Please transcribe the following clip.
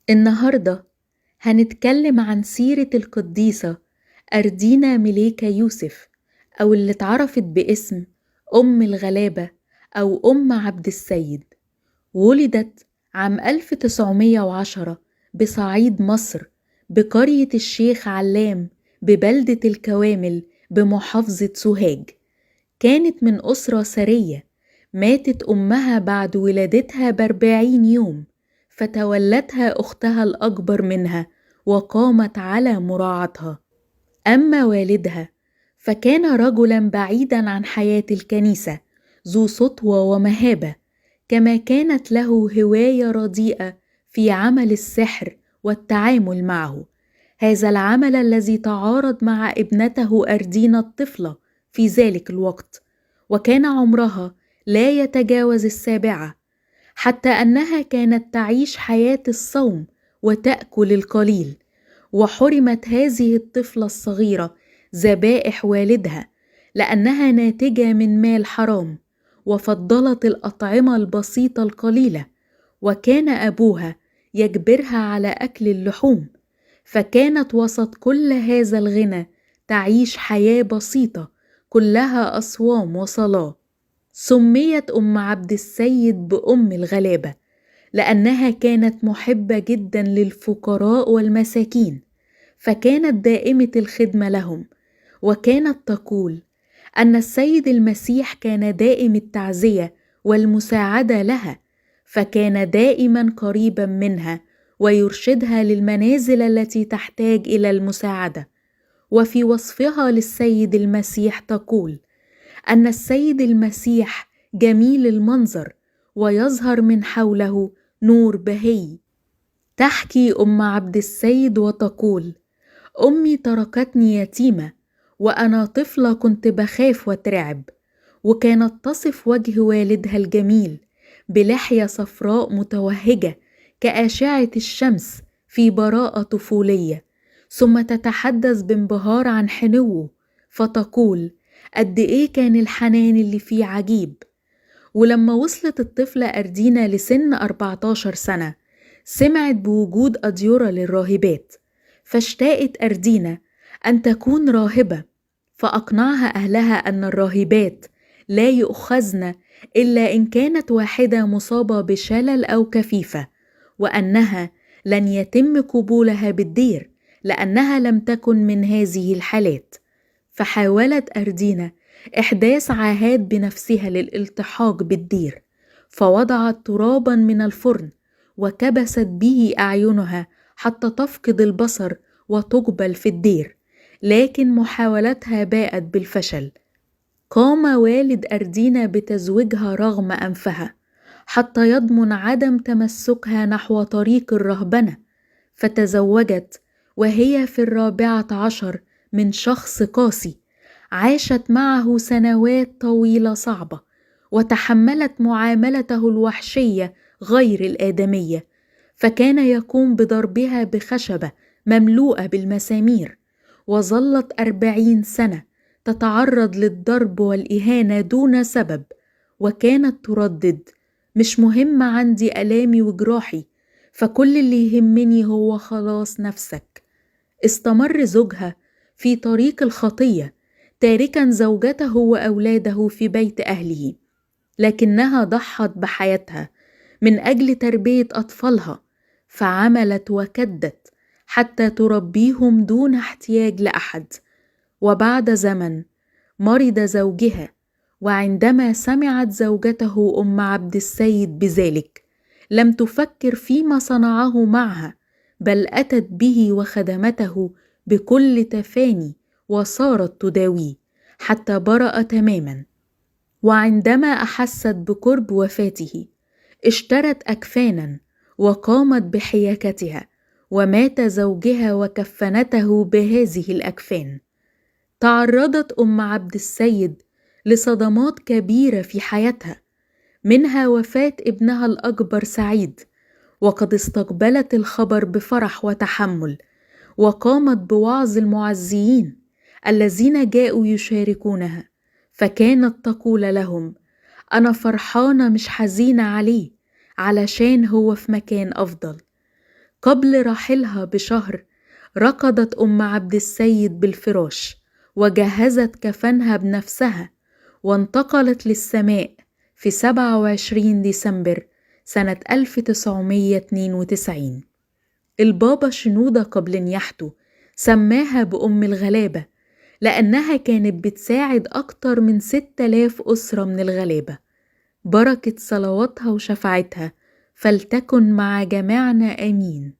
النهاردة هنتكلم عن سيرة القديسة أردينا ميليكا يوسف، أو اللي اتعرفت باسم أم الغلابة أو أم عبد السيد. ولدت عام 1910 بصعيد مصر، بقرية الشيخ علام ببلدة الكوامل بمحافظة سوهاج. كانت من أسرة ثرية. ماتت أمها بعد ولادتها ب40 يوم، فتولتها أختها الأكبر منها وقامت على مراعاتها. أما والدها فكان رجلا بعيدا عن حياة الكنيسة، ذو سطوة ومهابة، كما كانت له هواية رديئة في عمل السحر والتعامل معه. هذا العمل الذي تعارض مع ابنته أردينا الطفلة في ذلك الوقت، وكان عمرها لا يتجاوز 7، حتى أنها كانت تعيش حياة الصوم وتأكل القليل. وحرمت هذه الطفلة الصغيرة ذبائح والدها لأنها ناتجة من مال حرام، وفضلت الأطعمة البسيطة القليلة، وكان أبوها يجبرها على أكل اللحوم. فكانت وسط كل هذا الغنى تعيش حياة بسيطة كلها أصوام وصلاة. سميت أم عبد السيد بأم الغلابة لأنها كانت محبة جدا للفقراء والمساكين، فكانت دائمة الخدمة لهم. وكانت تقول أن السيد المسيح كان دائم التعزية والمساعدة لها، فكان دائما قريبا منها ويرشدها للمنازل التي تحتاج إلى المساعدة. وفي وصفها للسيد المسيح تقول أن السيد المسيح جميل المنظر ويظهر من حوله نور بهي. تحكي أم عبد السيد وتقول: أمي تركتني يتيمة وأنا طفلة، كنت بخاف واترعب، وكانت تصف وجه والدها الجميل بلحية صفراء متوهجة كأشعة الشمس في براءة طفولية، ثم تتحدث بانبهار عن حنوه فتقول قد إيه كان الحنان اللي فيه عجيب. ولما وصلت الطفلة أردينا لسن 14 سنة، سمعت بوجود أديرة للراهبات، فاشتاقت أردينا أن تكون راهبة، فأقنعها أهلها أن الراهبات لا يؤخذن إلا إن كانت واحدة مصابة بشلل أو كفيفة، وأنها لن يتم قبولها بالدير لأنها لم تكن من هذه الحالات. فحاولت أردينا إحداث عاهات بنفسها للالتحاق بالدير، فوضعت ترابا من الفرن وكبست به أعينها حتى تفقد البصر وتقبل في الدير، لكن محاولتها باءت بالفشل. قام والد أردينا بتزويجها رغم أنفها حتى يضمن عدم تمسكها نحو طريق الرهبنة، فتزوجت وهي في 14 من شخص قاسي، عاشت معه سنوات طويلة صعبة، وتحملت معاملته الوحشية غير الآدمية، فكان يقوم بضربها بخشبة مملوءة بالمسامير، وظلت 40 سنة تتعرض للضرب والإهانة دون سبب، وكانت تردد: مش مهم عندي ألامي وجراحي، فكل اللي يهمني هو خلاص نفسك. استمر زوجها في طريق الخطية، تاركا زوجته وأولاده في بيت أهله، لكنها ضحت بحياتها من أجل تربية أطفالها، فعملت وكدت حتى تربيهم دون احتياج لأحد. وبعد زمن مرض زوجها، وعندما سمعت زوجته أم عبد السيد بذلك لم تفكر فيما صنعه معها، بل أتت به وخدمته بكل تفاني وصارت تداويه حتى برأ تماما. وعندما أحست بقرب وفاته اشترت أكفانا وقامت بحياكتها، ومات زوجها وكفنته بهذه الأكفان. تعرضت أم عبد السيد لصدمات كبيرة في حياتها، منها وفاة ابنها الأكبر سعيد، وقد استقبلت الخبر بفرح وتحمل، وقامت بوعظ المعزيين الذين جاءوا يشاركونها، فكانت تقول لهم: أنا فرحانة مش حزينة عليه، علشان هو في مكان أفضل. قبل رحيلها بشهر ركضت أم عبد السيد بالفراش وجهزت كفنها بنفسها، وانتقلت للسماء في 27 ديسمبر سنة 1992. البابا شنودة قبل نياحته سماها بأم الغلابة لأنها كانت بتساعد أكتر من 6000 أسرة من الغلابة. بركة صلواتها وشفاعتها فلتكن مع جميعنا آمين.